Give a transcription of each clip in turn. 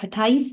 28,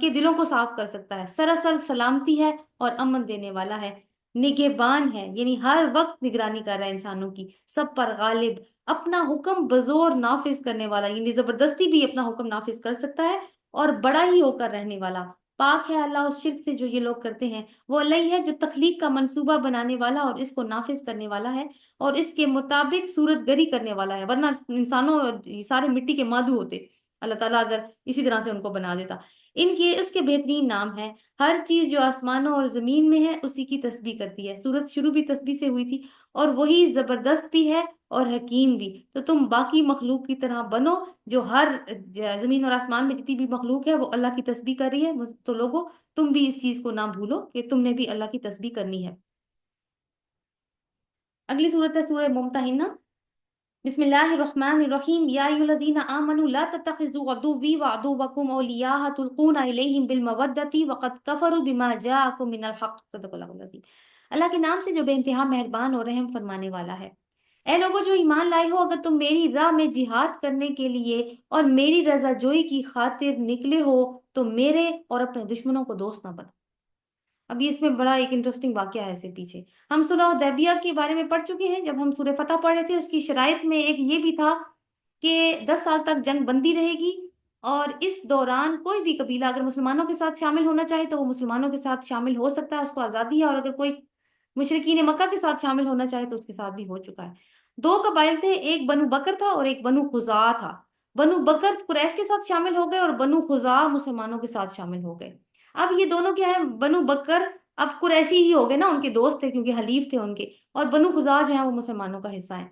کے دلوں کو صاف کر سکتا ہے، سراسر سلامتی ہے اور امن دینے والا ہے، نگہبان ہے، یعنی ہر وقت نگرانی کر رہا ہے انسانوں کی، سب پر غالب، اپنا حکم بزور نافذ کرنے والا، یعنی زبردستی بھی اپنا حکم نافذ کر سکتا ہے، اور بڑا ہی ہو کر رہنے والا، پاک ہے اللہ اس شرک سے جو یہ لوگ کرتے ہیں، وہ اللہ ہی ہے جو تخلیق کا منصوبہ بنانے والا اور اس کو نافذ کرنے والا ہے، اور اس کے مطابق صورت گری کرنے والا ہے، ورنہ انسانوں یہ سارے مٹی کے مادو ہوتے اللہ تعالیٰ اگر اسی طرح سے ان کو بنا دیتا۔ ان کے اس کے بہترین نام ہے، ہر چیز جو آسمانوں اور زمین میں ہے اسی کی تسبیح کرتی ہے، سورت شروع بھی تسبیح سے ہوئی تھی، اور وہی زبردست بھی ہے اور حکیم بھی، تو تم باقی مخلوق کی طرح بنو، جو ہر زمین اور آسمان میں جتنی بھی مخلوق ہے وہ اللہ کی تسبیح کر رہی ہے، تو لوگوں تم بھی اس چیز کو نہ بھولو کہ تم نے بھی اللہ کی تسبیح کرنی ہے۔ اگلی صورت ہے سورہ ممتحنہ۔ بسم اللہ الرحمن الرحیم، یا ایھا الذین آمنوا لا تتخذوا عدوی وعدوکم اولیاء تلقون الیہم بالمودۃ وقد کفروا بما جاءکم من الحق، صدق اللہ العظیم۔ اللہ کے نام سے جو بے انتہا مہربان اور رحم فرمانے والا ہے۔ اے لوگوں جو ایمان لائے ہو، اگر تم میری راہ میں جہاد کرنے کے لیے اور میری رضا جوئی کی خاطر نکلے ہو تو میرے اور اپنے دشمنوں کو دوست نہ بنو۔ اب یہ اس میں بڑا ایک انٹرسٹنگ واقعہ ہے اسے پیچھے، ہم صلح حدیبیہ کے بارے میں پڑھ چکے ہیں جب ہم سورہ فتح پڑھ رہے تھے، اس کی شرائط میں ایک یہ بھی تھا کہ 10 سال تک جنگ بندی رہے گی، اور اس دوران کوئی بھی قبیلہ اگر مسلمانوں کے ساتھ شامل ہونا چاہے تو وہ مسلمانوں کے ساتھ شامل ہو سکتا ہے، اس کو آزادی ہے، اور اگر کوئی مشرکین مکہ کے ساتھ شامل ہونا چاہے تو اس کے ساتھ بھی ہو چکا ہے۔ دو قبائل تھے، ایک بنو بکر تھا اور ایک بنو خزاعہ تھا۔ بنو بکر قریش کے ساتھ شامل ہو گئے اور بنو خزاعہ مسلمانوں کے ساتھ شامل ہو گئے۔ اب یہ دونوں کیا ہے، بنو بکر اب قریشی ہی ہو گئے نا، ان کے دوست تھے کیونکہ حلیف تھے ان کے، اور بنو خزاعہ جو ہے وہ مسلمانوں کا حصہ ہے۔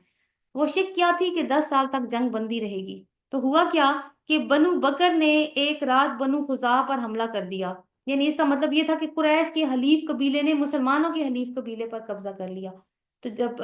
وہ شک کیا تھی کہ 10 سال تک جنگ بندی رہے گی، تو ہوا کیا کہ بنو بکر نے ایک رات بنو خزاعہ پر حملہ کر دیا، یعنی اس کا مطلب یہ تھا کہ قریش کے حلیف قبیلے نے مسلمانوں کے حلیف قبیلے پر قبضہ کر لیا، تو جب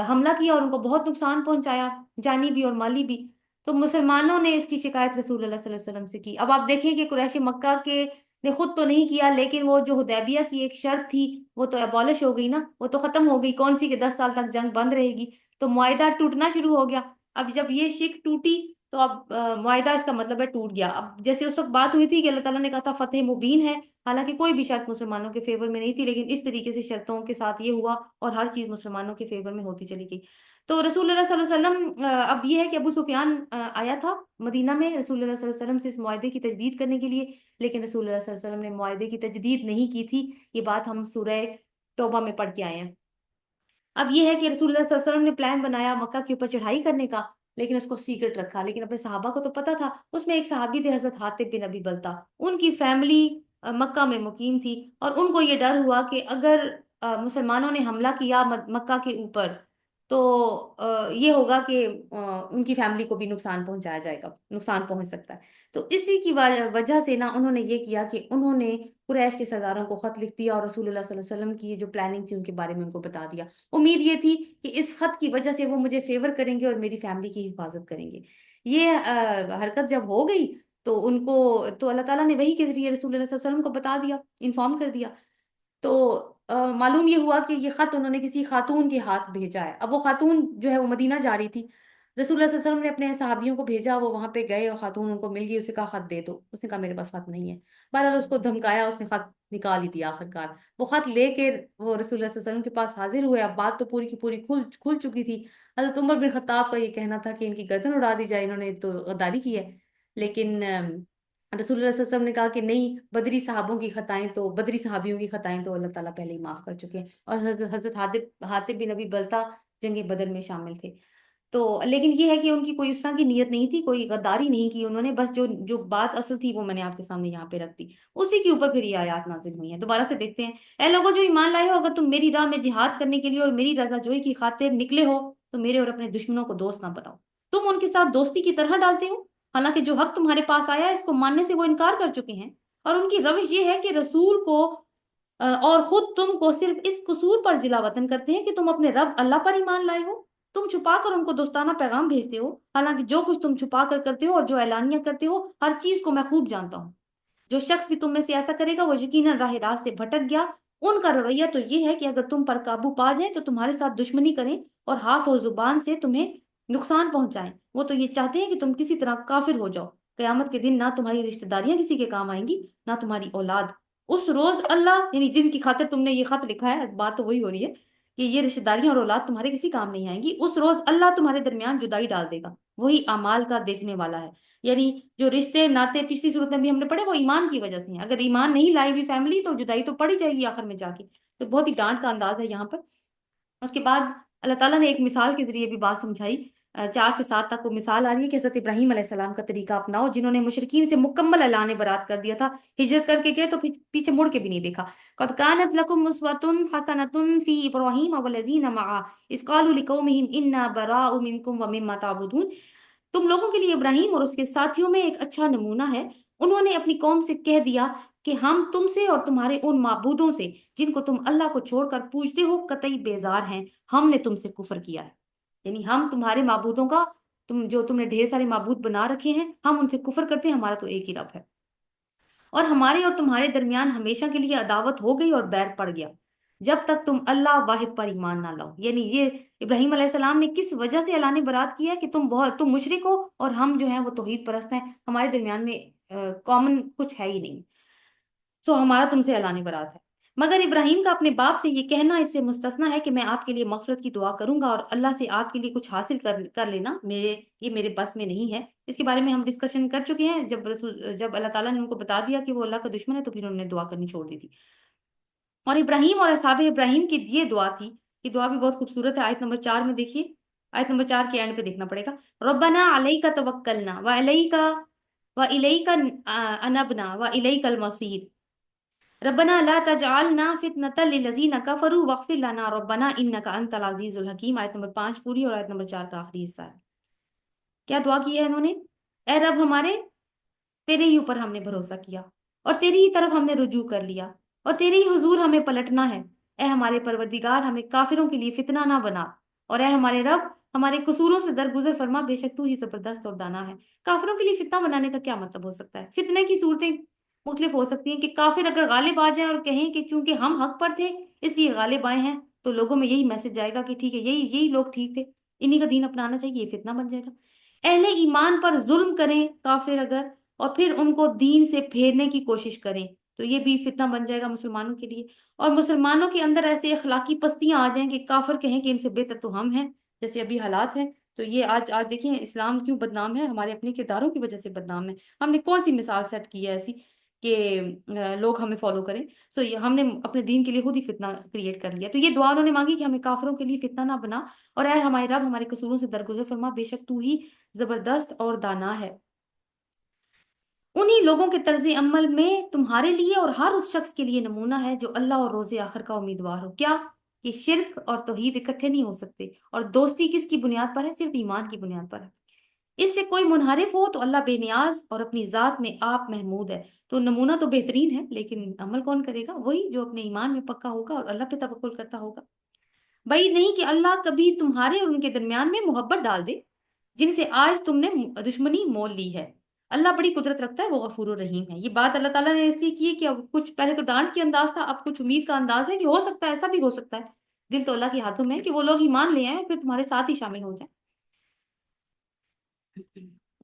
حملہ کیا اور ان کو بہت نقصان پہنچایا، جانی بھی اور مالی بھی، تو مسلمانوں نے اس کی شکایت رسول اللہ صلی اللہ علیہ وسلم سے کی۔ اب آپ دیکھیں کہ قریش مکہ کے نے خود تو نہیں کیا، لیکن وہ جو حدیبیہ کی ایک شرط تھی وہ تو ابالش ہو گئی نا، وہ تو ختم ہو گئی، کون سی کہ 10 سال تک جنگ بند رہے گی، تو معاہدہ ٹوٹنا شروع ہو گیا۔ اب جب یہ شک ٹوٹی تو اب معاہدہ اس کا مطلب ہے ٹوٹ گیا۔ اب جیسے اس وقت بات ہوئی تھی کہ اللہ تعالیٰ نے کہا تھا فتح مبین ہے، حالانکہ کوئی بھی شرط مسلمانوں کے فیور میں نہیں تھی، لیکن اس طریقے سے شرطوں کے ساتھ یہ ہوا اور ہر چیز مسلمانوں کے فیور میں ہوتی چلی گئی۔ تو رسول اللہ صلی اللہ علیہ وسلم اب یہ ہے کہ ابو سفیان آیا تھا مدینہ میں رسول اللہ صلی اللہ علیہ وسلم سے اس معاہدے کی تجدید کرنے کے لیے، لیکن رسول اللہ صلی اللہ علیہ وسلم نے معاہدے کی تجدید نہیں کی تھی، یہ بات ہم سورہ توبہ میں پڑھ کے آئے ہیں۔ اب یہ ہے کہ رسول اللہ صلی اللہ علیہ وسلم نے پلان بنایا مکہ کے اوپر چڑھائی کرنے کا، لیکن اس کو سیکرٹ رکھا، لیکن اپنے صحابہ کو تو پتا تھا۔ اس میں ایک صحابی تھے حضرت حاتب بن ابی بلتہ، ان کی فیملی مکہ میں مقیم تھی، اور ان کو یہ ڈر ہوا کہ اگر مسلمانوں نے حملہ کیا مکہ کے اوپر تو یہ ہوگا کہ ان کی فیملی کو بھی نقصان پہنچایا جائے گا، نقصان پہنچ سکتا ہے۔ تو اسی کی وجہ سے نا انہوں نے یہ کیا کہ انہوں نے قریش کے سرداروں کو خط لکھ دیا اور رسول اللہ صلی اللہ علیہ وسلم کی جو پلاننگ تھی ان کے بارے میں ان کو بتا دیا۔ امید یہ تھی کہ اس خط کی وجہ سے وہ مجھے فیور کریں گے اور میری فیملی کی حفاظت کریں گے۔ یہ حرکت جب ہو گئی تو ان کو تو اللہ تعالیٰ نے وحی کے ذریعے رسول اللہ صلی اللہ علیہ وسلم کو بتا دیا، انفارم کر دیا۔ تو معلوم یہ ہوا کہ یہ خط انہوں نے کسی خاتون کے ہاتھ بھیجا ہے۔ اب وہ خاتون جو ہے وہ مدینہ جا رہی تھی، رسول اللہ صلی اللہ علیہ وسلم نے اپنے صحابیوں کو بھیجا، وہ وہاں پہ گئے اور خاتون ان کو مل گئی، اسے کہا خط دے دو، اس نے کہا میرے پاس خط نہیں ہے، بہرحال اس کو دھمکایا، اس نے خط نکال ہی دیا آخرکار۔ وہ خط لے کے وہ رسول اللہ صلی اللہ علیہ وسلم کے پاس حاضر ہوئے۔ اب بات تو پوری کی پوری کھل چکی تھی۔ حضرت عمر بن خطاب کا یہ کہنا تھا کہ ان کی گردن اڑا دی جائے، انہوں نے تو غداری کی ہے، لیکن رسول اللہ صلی اللہ علیہ وسلم نے کہا کہ نہیں، بدری صحابوں کی خطائیں تو بدری صحابیوں کی خطائیں تو اللہ تعالیٰ پہلے ہی معاف کر چکے ہیں، اور حضرت حاتب بن ابی بلتہ جنگ بدر میں شامل تھے۔ تو لیکن یہ ہے کہ ان کی کوئی اس طرح کی نیت نہیں تھی، کوئی غداری نہیں کی انہوں نے، بس جو بات اصل تھی وہ میں نے آپ کے سامنے یہاں پہ رکھ دی، اسی کے اوپر پھر یہ آیات نازل ہوئی ہیں۔ دوبارہ سے دیکھتے ہیں، اے لوگوں جو ایمان لائے ہو، اگر تم میری راہ میں جہاد کرنے کے لیے اور میری رضا جوئی کی خاطر نکلے ہو تو میرے اور اپنے دشمنوں کو دوست نہ بناؤ۔ تم ان کے ساتھ دوستی کی طرح ڈالتے ہو، حالانکہ جو حق تمہارے پاس آیا ہے اس کو ماننے سے وہ انکار کر چکے ہیں، اور ان کی روش یہ ہے کہ رسول کو اور خود تم کو صرف اس قصور پر جلا وطن کرتے ہیں کہ تم اپنے رب اللہ پر ایمان لائے ہو۔ تم چھپا کر ان کو دوستانہ پیغام بھیجتے ہو، حالانکہ جو کچھ تم چھپا کر کرتے ہو اور جو اعلانیہ کرتے ہو ہر چیز کو میں خوب جانتا ہوں۔ جو شخص بھی تم میں سے ایسا کرے گا وہ یقیناً راہ راست سے بھٹک گیا۔ ان کا رویہ تو یہ ہے کہ اگر تم پر قابو پا جائیں تو تمہارے ساتھ دشمنی کریں اور ہاتھ اور زبان سے تمہیں نقصان پہنچائیں۔ وہ تو یہ چاہتے ہیں کہ تم کسی طرح کافر ہو جاؤ۔ قیامت کے دن نہ تمہاری رشتہ داریاں کسی کے کام آئیں گی، نہ تمہاری اولاد۔ اس روز اللہ، یعنی جن کی خاطر تم نے یہ خط لکھا ہے، بات تو وہی ہو رہی ہے کہ یہ رشتہ داریاں اور اولاد تمہارے کسی کام نہیں آئیں گی، اس روز اللہ تمہارے درمیان جدائی ڈال دے گا، وہی اعمال کا دیکھنے والا ہے۔ یعنی جو رشتے ناطے پچھلی صورت میں بھی ہم نے پڑھے، وہ ایمان کی وجہ سے ہیں، اگر ایمان نہیں لائی ہوئی فیملی تو جدائی تو پڑی جائے گی آخر میں جا کے۔ تو بہت ہی ڈانٹ کا انداز ہے یہاں پر۔ اس کے بعد اللہ تعالیٰ نے ایک مثال کے ذریعے بھی بات سمجھائی، 4 سے 7 تک وہ مثال آ رہی ہے کہ حضرت ابراہیم علیہ السلام کا طریقہ اپناؤ، جنہوں نے مشرکین سے مکمل اعلان برات کر دیا تھا، ہجرت کر کے گئے تو پیچھے مڑ کے بھی نہیں دیکھا۔ قد كانت لكم اسوة حسنة في ابراہیم والذین معه اذ قالوا لقومهم انا براء منكم ومما تعبدون۔ تم لوگوں کے لیے ابراہیم اور اس کے ساتھیوں میں ایک اچھا نمونہ ہے، انہوں نے اپنی قوم سے کہہ دیا کہ ہم تم سے اور تمہارے ان معبودوں سے جن کو تم اللہ کو چھوڑ کر پوجتے ہو قطعی بیزار ہیں، ہم نے تم سے کفر کیا ہے۔ یعنی ہم تمہارے معبودوں کا، تم نے ڈھیر سارے معبود بنا رکھے ہیں، ہم ان سے کفر کرتے ہیں، ہمارا تو ایک ہی رب ہے، اور ہمارے اور تمہارے درمیان ہمیشہ کے لیے عداوت ہو گئی اور بیر پڑ گیا جب تک تم اللہ واحد پر ایمان نہ لاؤ۔ یعنی یہ ابراہیم علیہ السلام نے کس وجہ سے اعلان برات کیا ہے کہ تم مشرک ہو اور ہم جو ہیں وہ توحید پرست ہیں، ہمارے درمیان میں کامن کچھ ہے ہی نہیں، سو ہمارا تم سے اعلان برات ہے۔ مگر ابراہیم کا اپنے باپ سے یہ کہنا اس سے مستثنا ہے کہ میں آپ کے لیے مغفرت کی دعا کروں گا اور اللہ سے آپ کے لیے کچھ حاصل کر لینا یہ میرے بس میں نہیں ہے۔ اس کے بارے میں ہم ڈسکشن کر چکے ہیں، جب اللہ تعالیٰ نے ان کو بتا دیا کہ وہ اللہ کا دشمن ہے تو پھر انہوں نے دعا کرنی چھوڑ دی تھی۔ اور ابراہیم اور اصحاب ابراہیم کی یہ دعا تھی، یہ دعا بھی بہت خوبصورت ہے، آیت نمبر 4 میں دیکھیے، آیت نمبر 4 کے اینڈ پہ دیکھنا پڑے گا۔ ربنا علیک توکلنا وإلیک انبنا وإلیک المصیر ربنا لا تجعلنا فتنة للذین کفروا واغفر لنا ربنا انک انت العزیز الحکیم۔ آیت نمبر 5 پوری اور آیت نمبر 4 کا آخری حصہ ہے۔ کیا دعا کی ہے انہوں نے؟ اے رب ہمارے، تیرے ہی اوپر ہم نے بھروسہ کیا اور تیری ہی طرف ہم نے رجوع کر لیا اور تیرے ہی حضور ہمیں پلٹنا ہے۔ اے ہمارے پروردگار، ہمیں کافروں کے لیے فتنہ نہ بنا، اور اے ہمارے رب ہمارے قصوروں سے درگزر فرما، بے شک تو ہی زبردست اور دانا ہے۔ کافروں کے لیے فتنہ بنانے کا کیا مطلب ہو سکتا ہے؟ فتنے کی صورتیں مختلف ہو سکتی ہیں کہ کافر اگر غالب آ جائیں اور کہیں کہ چونکہ ہم حق پر تھے اس لیے غالب آئے ہیں، تو لوگوں میں یہی میسج جائے گا کہ ٹھیک ہے یہی لوگ ٹھیک تھے، انہی کا دین اپنانا چاہیے، یہ فتنہ بن جائے گا۔ اہل ایمان پر ظلم کریں کافر اگر، اور پھر ان کو دین سے پھیرنے کی کوشش کریں، تو یہ بھی فتنہ بن جائے گا مسلمانوں کے لیے۔ اور مسلمانوں کے اندر ایسے اخلاقی پستیاں آ جائیں کہ کافر کہیں کہ ان سے بہتر تو ہم ہیں، جیسے ابھی حالات ہیں۔ تو یہ آج دیکھیں اسلام کیوں بدنام ہے، ہمارے اپنے کرداروں کی وجہ سے بدنام ہے۔ ہم نے کون سی مثال سیٹ کی ہے ایسی کہ لوگ ہمیں فالو کریں؟ سو یہ ہم نے اپنے دین کے لیے خود ہی فتنہ کریٹ کر لیا۔ تو یہ دعا انہوں نے مانگی کہ ہمیں کافروں کے لیے فتنہ نہ بنا، اور اے ہمارے رب ہمارے قصوروں سے درگزر فرما، بے شک تو ہی زبردست اور دانا ہے۔ انہی لوگوں کے طرز عمل میں تمہارے لیے اور ہر اس شخص کے لیے نمونہ ہے جو اللہ اور روز آخر کا امیدوار ہو۔ کیا کہ شرک اور توحید اکٹھے نہیں ہو سکتے، اور دوستی کس کی بنیاد پر ہے؟ صرف ایمان کی بنیاد پر ہے۔ اس سے کوئی منحرف ہو تو اللہ بے نیاز اور اپنی ذات میں آپ محمود ہے۔ تو نمونہ تو بہترین ہے، لیکن عمل کون کرے گا؟ وہی جو اپنے ایمان میں پکا ہوگا اور اللہ پہ توکل کرتا ہوگا۔ بعید نہیں کہ اللہ کبھی تمہارے اور ان کے درمیان میں محبت ڈال دے جن سے آج تم نے دشمنی مول لی ہے۔ اللہ بڑی قدرت رکھتا ہے، وہ غفور الرحیم ہے۔ یہ بات اللہ تعالیٰ نے اس لیے کی ہے کہ اب کچھ پہلے تو ڈانٹ کے انداز تھا، اب کچھ امید کا انداز ہے کہ ہو سکتا ہے، ایسا بھی ہو سکتا ہے، دل تو اللہ کے ہاتھوں میں ہے، کہ وہ لوگ ایمان لے آئیں اور پھر تمہارے ساتھ ہی شامل ہو جائیں۔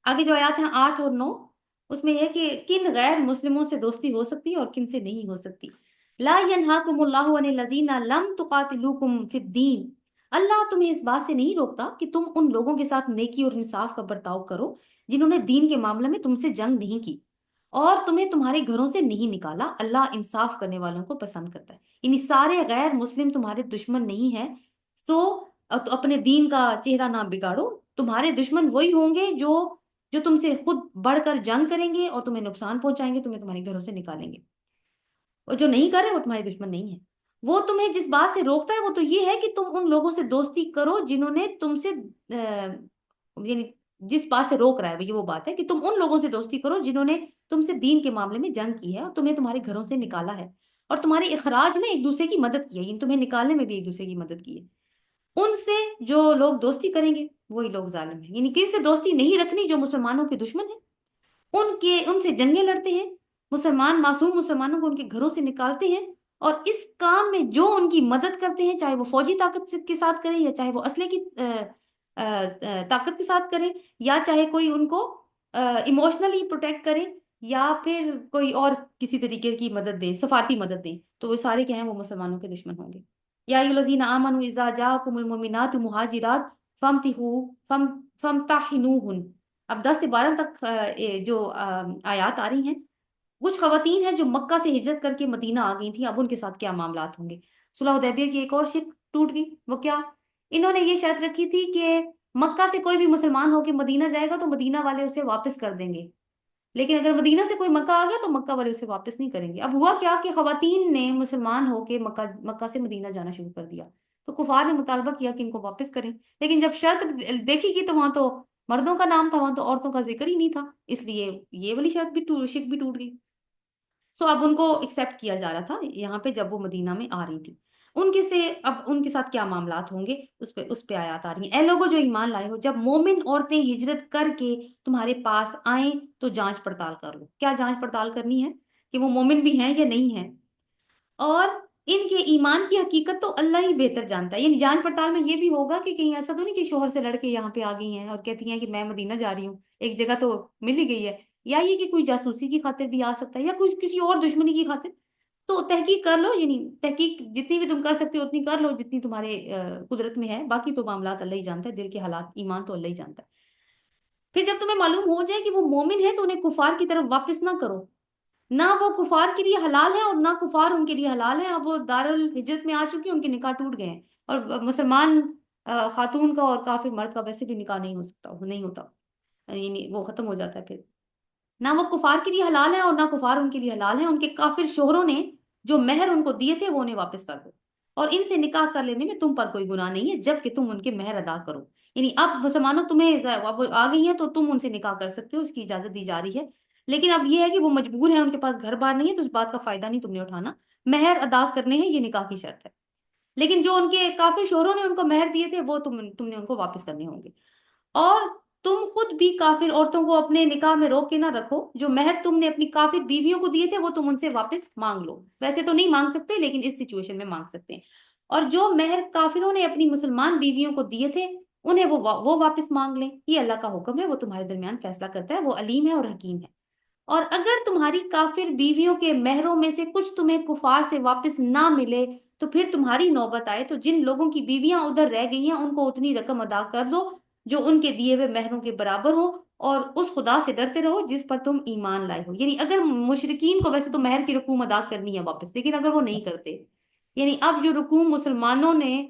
آگے جو آیات ہیں 8 اور 9، اس میں یہ ہے کہ کن غیر مسلموں سے دوستی ہو سکتی ہے اور کن سے نہیں ہو سکتی۔ لا ینہاکم اللہ عن الذین لم تقاتلوکم فی الدین۔ اللہ تمہیں اس بات سے نہیں روکتا کہ تم ان لوگوں کے ساتھ نیکی اور انصاف کا برتاؤ کرو جنہوں نے دین کے معاملے میں تم سے جنگ نہیں کی اور تمہیں تمہارے گھروں سے نہیں نکالا۔ اللہ انصاف کرنے والوں کو پسند کرتا ہے۔ یعنی سارے غیر مسلم تمہارے دشمن نہیں ہیں، تو اپنے دین کا چہرہ نہ بگاڑو۔ تمہارے دشمن وہی ہوں گے جو تم سے خود بڑھ کر جنگ کریں گے اور تمہیں نقصان پہنچائیں گے، تمہیں تمہارے گھروں سے نکالیں گے، اور جو نہیں کر رہے وہ تمہارے دشمن نہیں ہیں۔ وہ تمہیں جس بات سے روکتا ہے وہ تو یہ ہے کہ تم ان لوگوں سے دوستی کرو جنہوں نے تم سے یعنی جس بات سے روک رہا ہے یہ وہ بات ہے کہ تم ان لوگوں سے دوستی کرو جنہوں نے تم سے دین کے معاملے میں جنگ کی ہے اور تمہیں تمہارے گھروں سے نکالا ہے، اور تمہارے اخراج میں ایک دوسرے کی مدد کی ہے، یعنی تمہیں نکالنے میں بھی ایک دوسرے کی مدد کی ہے۔ ان سے جو لوگ دوستی کریں گے وہی لوگ ظالم ہیں۔ یعنی کن سے دوستی نہیں رکھنی؟ جو مسلمانوں کے دشمن ہیں، ان سے جنگیں لڑتے ہیں، معصوم مسلمانوں کو ان کے گھروں سے نکالتے ہیں، اور اس کام میں جو ان کی مدد کرتے ہیں، چاہے وہ فوجی طاقت کے ساتھ کریں یا چاہے وہ اسلحے کی طاقت کے ساتھ کریں، یا چاہے کوئی ان کو ایموشنلی پروٹیکٹ کریں یا پھر کوئی اور کسی طریقے کی مدد دیں، سفارتی مدد دیں، تو وہ سارے کیا ہیں، وہ مسلمانوں کے دشمن ہوں گے۔ یا ایھا الذین آمنوا اذا جاءکم المؤمنات مہاجرات فامتحنوہن۔ اب 10 سے 12 تک جو آیات آ رہی ہیں، کچھ خواتین ہیں جو مکہ سے ہجرت کر کے مدینہ آ گئی تھیں، اب ان کے ساتھ کیا معاملات ہوں گے۔ صلح حدیبیہ کی ایک اور شق ٹوٹ گئی، وہ کیا؟ انہوں نے یہ شرط رکھی تھی کہ مکہ سے کوئی بھی مسلمان ہو کے مدینہ جائے گا تو مدینہ والے اسے واپس کر دیں گے، لیکن اگر مدینہ سے کوئی مکہ آ گیا تو مکہ والے اسے واپس نہیں کریں گے۔ اب ہوا کیا کہ خواتین نے مسلمان ہو کے مکہ سے مدینہ جانا شروع کر دیا، تو کفار نے مطالبہ کیا کہ ان کو واپس کریں، لیکن جب شرط دیکھی گئی تو وہاں تو مردوں کا نام تھا، وہاں تو عورتوں کا ذکر ہی نہیں تھا، اس لیے یہ والی شرط بھی شک بھی ٹوٹ گئی۔ سو اب ان کو ایکسیپٹ کیا جا رہا تھا یہاں پہ جب وہ مدینہ میں آ رہی تھی۔ ان کے سے اب ان کے ساتھ کیا معاملات ہوں گے، اس پہ آیات آ رہی ہیں۔ اے لوگوں جو ایمان لائے ہو، جب مومن عورتیں ہجرت کر کے تمہارے پاس آئیں تو جانچ پڑتال کر لو۔ کیا جانچ پڑتال کرنی ہے؟ کہ وہ مومن بھی ہیں یا نہیں ہیں، اور ان کے ایمان کی حقیقت تو اللہ ہی بہتر جانتا ہے۔ یعنی جانچ پڑتال میں یہ بھی ہوگا کہ کہیں ایسا تو نہیں کہ شوہر سے لڑ کے یہاں پہ آ گئی ہیں اور کہتی ہیں کہ میں مدینہ جا رہی ہوں، ایک جگہ تو مل ہی گئی ہے، یا یہ کہ کوئی جاسوسی کی خاطر بھی آ سکتا ہے یا کچھ کسی اور دشمنی کی خاطر۔ تو تحقیق کر لو، یعنی تحقیق جتنی بھی تم کر سکتے ہو اتنی کر لو جتنی تمہارے قدرت میں ہے، باقی تو معاملات اللہ ہی جانتا ہے، دل کے حالات ایمان تو اللہ ہی جانتا ہے۔ پھر جب تمہیں معلوم ہو جائے کہ وہ مومن ہے تو انہیں کفار کی طرف واپس نہ کرو، نہ وہ کفار کے لیے حلال ہے اور نہ کفار ان کے لیے حلال ہے۔ اب وہ دار الہجرت میں آ چکی ہیں، ان کے نکاح ٹوٹ گئے ہیں، اور مسلمان خاتون کا اور کافر مرد کا ویسے بھی نکاح نہیں ہو سکتا، نہیں ہوتا، یعنی وہ ختم ہو جاتا ہے پھر۔ نہ وہ کفار کے لیے حلال ہے اور نہ کفار ان کے لیے حلال ہے۔ ان کے کافر شوہروں نے جو مہر ان کو دیے تھے وہ انہیں واپس کر دو، اور ان سے نکاح کر لینے میں تم پر کوئی گناہ نہیں ہے جب کہ تم ان کے مہر ادا کرو۔ یعنی اب مسلمانوں تمہیں اب آ گئی ہیں تو تم ان سے نکاح کر سکتے ہو، اس کی اجازت دی جا رہی ہے، لیکن اب یہ ہے کہ وہ مجبور ہیں، ان کے پاس گھر بار نہیں ہے، تو اس بات کا فائدہ نہیں تم نے اٹھانا، مہر ادا کرنے ہیں، یہ نکاح کی شرط ہے۔ لیکن جو ان کے کافر شوہروں نے ان کو مہر دیے تھے وہ تم نے ان کو واپس کرنے ہوں گے۔ اور تم خود بھی کافر عورتوں کو اپنے نکاح میں روک کے نہ رکھو، جو مہر تم نے اپنی کافر بیویوں کو دیے تھے وہ تم ان سے واپس مانگ لو۔ ویسے تو نہیں مانگ سکتے لیکن اس سچویشن میں مانگ سکتے ہیں۔ اور جو مہر کافروں نے اپنی مسلمان بیویوں کو دیے تھے انہیں وہ واپس مانگ لیں، یہ اللہ کا حکم ہے، وہ تمہارے درمیان فیصلہ کرتا ہے، وہ علیم ہے اور حکیم ہے۔ اور اگر تمہاری کافر بیویوں کے مہروں میں سے کچھ تمہیں کفار سے واپس نہ ملے تو پھر تمہاری نوبت آئے تو جن لوگوں کی بیویاں ادھر رہ گئی ہیں ان کو اتنی رقم ادا کر دو جو ان کے دیے ہوئے مہروں کے برابر ہو، اور اس خدا سے ڈرتے رہو جس پر تم ایمان لائے ہو۔ یعنی اگر مشرکین کو ویسے تو مہر کی رقوم ادا کرنی ہے واپس، لیکن اگر وہ نہیں کرتے، یعنی اب جو رقوم مسلمانوں نے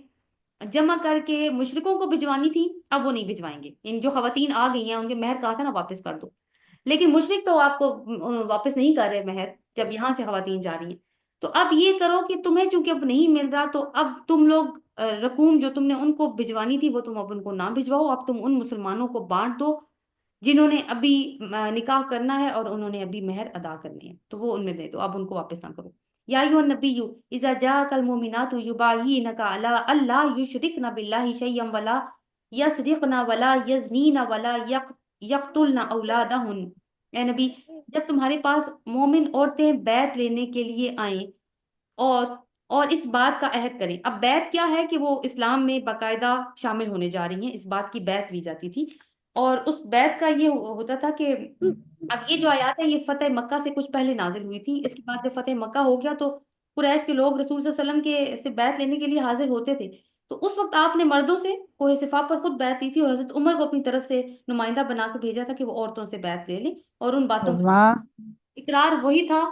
جمع کر کے مشرکوں کو بھجوانی تھی اب وہ نہیں بھجوائیں گے، یعنی جو خواتین آ گئی ہیں ان کے مہر کہا تھا نا واپس کر دو، لیکن مشرک تو آپ کو واپس نہیں کر رہے مہر جب یہاں سے خواتین جا رہی ہیں۔ تو اب یہ کرو کہ تمہیں چونکہ اب نہیں مل رہا تو اب تم لوگ رقوم جو تم نے ان کو بھجوانی تھی وہ تم اب ان کو نہ بھجواؤ، اب تم ان مسلمانوں کو بانٹ دو جنہوں نے ابھی نکاح کرنا ہے اور انہوں نے ابھی مہر ادا کرنے ہیں، تو وہ ان میں دے دو، اب ان کو واپس نہ کرو۔ یا ایھا النبی اذا جاءک المؤمنات یبایعنک علی الا یشرکن باللہ شیئا ولا یسرقن ولا یزنین ولا یقتلن اولادہن۔ اے نبی، جب تمہارے پاس مومن عورتیں بیعت لینے کے لیے آئیں اور اس بات کا عہد کریں۔ اب بیعت کیا ہے کہ وہ اسلام میں باقاعدہ شامل ہونے جا رہی ہیں، اس بات کی بیعت لی جاتی تھی، اور اس بیعت کا یہ ہوتا تھا کہ اب یہ جو آیات ہے یہ فتح مکہ سے کچھ پہلے نازل ہوئی تھی، اس کے بعد جب فتح مکہ ہو گیا تو قریش کے لوگ رسول صلی اللہ علیہ وسلم کے سے بیعت لینے کے لیے حاضر ہوتے تھے، تو اس وقت آپ نے مردوں سے کوہ صفا پر خود بیعت دی تھی، اور حضرت عمر کو اپنی طرف سے نمائندہ بنا کے بھیجا تھا کہ وہ عورتوں سے بیعت لے لیں، اور ان باتوں کا اللہ اقرار وہی تھا۔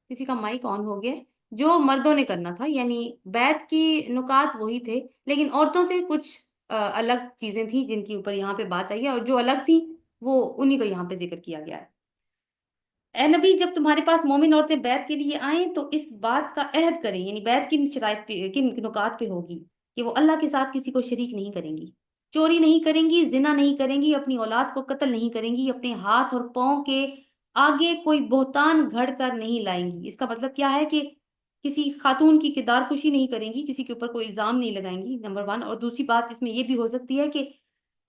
کسی کا مائک آن ہو گیا، جو مردوں نے کرنا تھا، یعنی بیعت کی نکات وہی تھے، لیکن عورتوں سے کچھ الگ چیزیں تھیں جن کی اوپر یہاں پہ بات آئی ہے، اور جو الگ تھیں وہ انہی کو یہاں پہ ذکر کیا گیا ہے۔ اے نبی، جب تمہارے پاس مومن عورتیں بیعت کے لیے آئیں تو اس بات کا عہد کریں، یعنی بیعت کن شرائط پہ، کن نکات پہ ہوگی، کہ وہ اللہ کے ساتھ کسی کو شریک نہیں کریں گی، چوری نہیں کریں گی، زنا نہیں کریں گی، اپنی اولاد کو قتل نہیں کریں گی، اپنے ہاتھ اور پاؤں کے آگے کوئی بہتان گھڑ کر نہیں لائیں گی۔ اس کا مطلب کیا ہے کہ کسی خاتون کی کردار کشی نہیں کریں گی، کسی کے اوپر کوئی الزام نہیں لگائیں گی، نمبر 1۔ اور دوسری بات اس میں یہ بھی ہو سکتی ہے کہ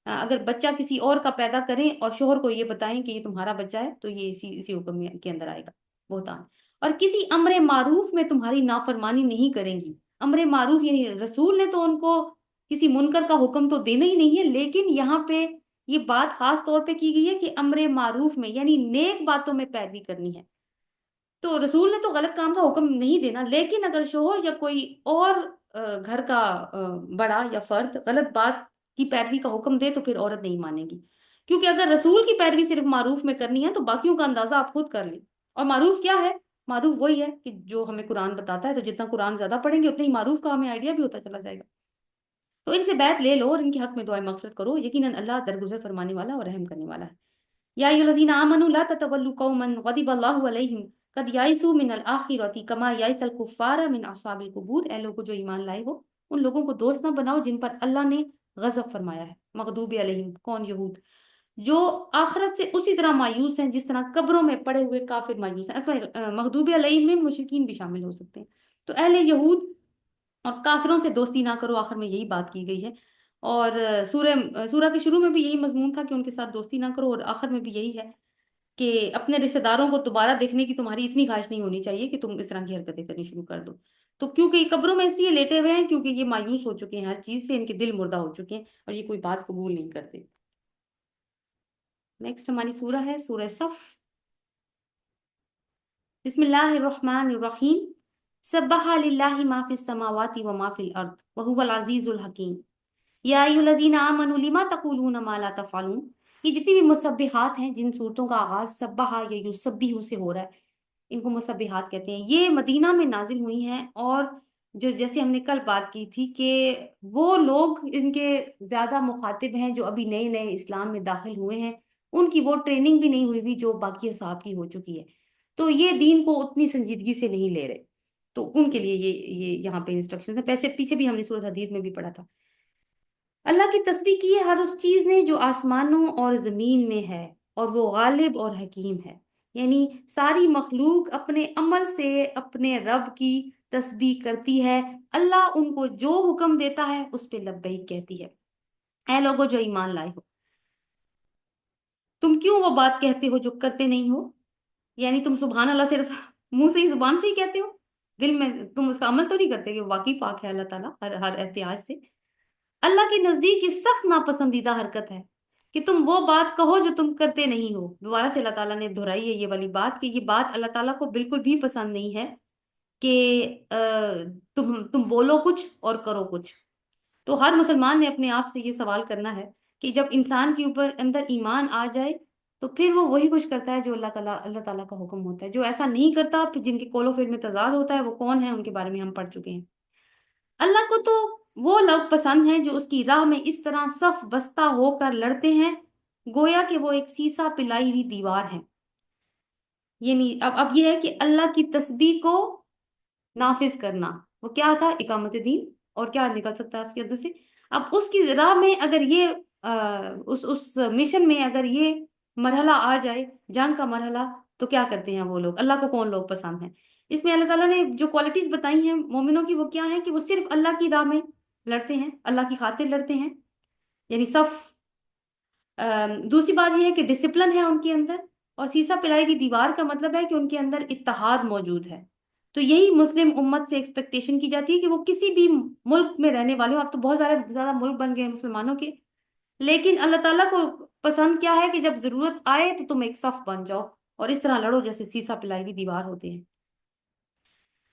اگر بچہ کسی اور کا پیدا کریں اور شوہر کو یہ بتائیں کہ یہ تمہارا بچہ ہے تو یہ اسی حکم کے اندر آئے گا، بہتان۔ اور کسی امر معروف میں تمہاری نافرمانی نہیں کریں گی۔ امر معروف یعنی رسول نے تو ان کو کسی منکر کا حکم تو دینا ہی نہیں ہے، لیکن یہاں پہ یہ بات خاص طور پہ کی گئی ہے کہ امر معروف میں یعنی نیک باتوں میں پیروی کرنی ہے. تو رسول نے تو غلط کام کا حکم نہیں دینا، لیکن اگر شوہر یا کوئی اور گھر کا بڑا یا فرد غلط بات کی پیروی کا حکم دے تو پھر عورت نہیں مانے گی. کیونکہ اگر رسول کی پیروی صرف معروف میں کرنی ہے تو باقیوں کا اندازہ آپ خود کر لیں. اور معروف کیا ہے؟ معروف وہی ہے کہ جو ہمیں قرآن بتاتا ہے، تو جتنا قرآن زیادہ پڑھیں گے اتنا ہی معروف کا ہمیں آئیڈیا بھی ہوتا چلا جائے گا. تو ان سے بیعت لے لو اور ان کے حق میں دعائیں مغفرت کرو، یقیناً اللہ درگزر فرمانے والا اور رحم کرنے والا ہے. یا ایھا الذین آمنوا لا تتولوا قوما غضب اللہ علیہم قد یئسوا من الآخرۃ کما یئس الکفار من اصحاب القبور. اے لوگوں جو ایمان لائے ہو، ان لوگوں کو دوست نہ بناؤ جن پر اللہ نے غضب فرمایا ہے. مغضوب علیہم کون؟ یہود، جو آخرت سے اسی طرح مایوس ہیں جس طرح قبروں میں پڑے ہوئے کافر مایوس ہیں. اصل مغضوب علیہم میں مشرکین بھی شامل ہو سکتے ہیں. تو اہل یہود اور کافروں سے دوستی نہ کرو، آخر میں یہی بات کی گئی ہے. اور سورہ کے شروع میں بھی یہی مضمون تھا کہ ان کے ساتھ دوستی نہ کرو، اور آخر میں بھی یہی ہے کہ اپنے رشتہ داروں کو دوبارہ دیکھنے کی تمہاری اتنی خواہش نہیں ہونی چاہیے کہ تم اس طرح کی حرکتیں کرنی شروع کر دو. تو کیونکہ یہ قبروں میں اس لیے لیٹے ہوئے ہیں کیونکہ یہ مایوس ہو چکے ہیں ہر چیز سے، ان کے دل مردہ ہو چکے ہیں اور یہ کوئی بات قبول نہیں کرتے. نیکسٹ ہماری سورہ ہے سورہ صف. بسم اللہ الرحمن الرحیم. سبح للہ ما فی السماوات و ما فی الارض وہو العزیز الحکیم. یا ایھا الذین آمنوا لما تقولون ما لا تفعلون. یہ جتنی بھی مسبحات ہیں، جن صورتوں کا آغاز سبح یا یسبح سے ہو رہا ہے، ان کو مسبحات کہتے ہیں. یہ مدینہ میں نازل ہوئی ہیں، اور جو جیسے ہم نے کل بات کی تھی کہ وہ لوگ ان کے زیادہ مخاطب ہیں جو ابھی نئے نئے اسلام میں داخل ہوئے ہیں، ان کی وہ ٹریننگ بھی نہیں ہوئی ہوئی جو باقی اصحاب کی ہو چکی ہے. تو یہ دین کو اتنی سنجیدگی سے نہیں لے رہے، تو ان کے لیے یہ یہاں پہ انسٹرکشنز ہیں. پیچھے بھی ہم نے سورۃ حدید میں بھی پڑھا تھا. اللہ کی تسبیح کی ہے ہر اس چیز نے جو آسمانوں اور زمین میں ہے، اور وہ غالب اور حکیم ہے. یعنی ساری مخلوق اپنے عمل سے اپنے رب کی تسبیح کرتی ہے. اللہ ان کو جو حکم دیتا ہے اس پہ لبیک کہتی ہے. اے لوگوں جو ایمان لائے ہو، تم کیوں وہ بات کہتے ہو جو کرتے نہیں ہو؟ یعنی تم سبحان اللہ صرف منہ سے ہی، زبان سے ہی کہتے ہو، دل میں تم اس کا عمل تو نہیں کرتے کہ واقعی پاک ہے اللہ تعالیٰ ہر احتیاج سے. اللہ کے نزدیک یہ سخت ناپسندیدہ حرکت ہے کہ تم وہ بات کہو جو تم کرتے نہیں ہو. دوبارہ سے اللہ تعالیٰ نے دہرائی ہے یہ والی بات کہ یہ بات اللہ تعالیٰ کو بالکل بھی پسند نہیں ہے کہ تم بولو کچھ اور کرو کچھ. تو ہر مسلمان نے اپنے آپ سے یہ سوال کرنا ہے کہ جب انسان کے اوپر اندر ایمان آ جائے تو پھر وہ وہی کچھ کرتا ہے جو اللہ تعالیٰ کا حکم ہوتا ہے. جو ایسا نہیں کرتا، پھر جن کے قول و فعل میں تضاد ہوتا ہے، وہ کون ہے؟ ان کے بارے میں ہم پڑھ چکے ہیں. اللہ کو تو وہ لوگ پسند ہیں جو اس کی راہ میں اس طرح صف بستہ ہو کر لڑتے ہیں گویا کہ وہ ایک سیسا پلائی ہوئی دیوار ہے. یعنی اب یہ ہے کہ اللہ کی تسبیح کو نافذ کرنا، وہ کیا تھا؟ اقامت دین. اور کیا نکل سکتا ہے اس کے اندر سے؟ اب اس کی راہ میں اگر یہ اس مشن میں اگر یہ مرحلہ آ جائے، جنگ کا مرحلہ، تو کیا کرتے ہیں وہ لوگ؟ اللہ کو کون لوگ پسند ہیں؟ اس میں اللہ تعالیٰ نے جو کوالٹیز بتائی ہیں مومنوں کی، وہ کیا ہیں کہ وہ صرف اللہ کی راہ میں لڑتے ہیں، اللہ کی خاطر لڑتے ہیں، یعنی صف. دوسری بات یہ ہے کہ ڈسپلن ہے ان کے اندر، اور سیسا پلائی ہوئی دیوار کا مطلب ہے کہ ان کے اندر اتحاد موجود ہے. تو یہی مسلم امت سے ایکسپیکٹیشن کی جاتی ہے کہ وہ کسی بھی ملک میں رہنے والے ہوں. اب تو بہت زیادہ ملک بن گئے ہیں مسلمانوں کے، لیکن اللہ تعالیٰ کو پسند کیا ہے کہ جب ضرورت آئے تو تم ایک صف بن جاؤ اور اس طرح لڑو جیسے سیسا پلائی ہوئی دیوار ہوتے ہیں.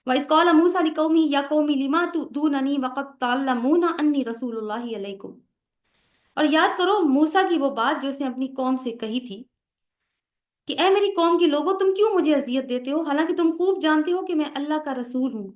وَإِذْ قَالَ مُوسَىٰ لِقَوْمِهِ يَا قَوْمِ لِمَا تُؤْذُونَنِي وَقَدْ تَعْلَمُونَ أَنِّي رَسُولُ اللَّهِ إِلَيْكُمْ. اور یاد کرو موسیٰ کی وہ بات جو اس نے اپنی قوم سے کہی تھی کہ اے میری قوم کے لوگوں، تم کیوں مجھے اذیت دیتے ہو حالانکہ تم خوب جانتے ہو کہ میں اللہ کا رسول ہوں.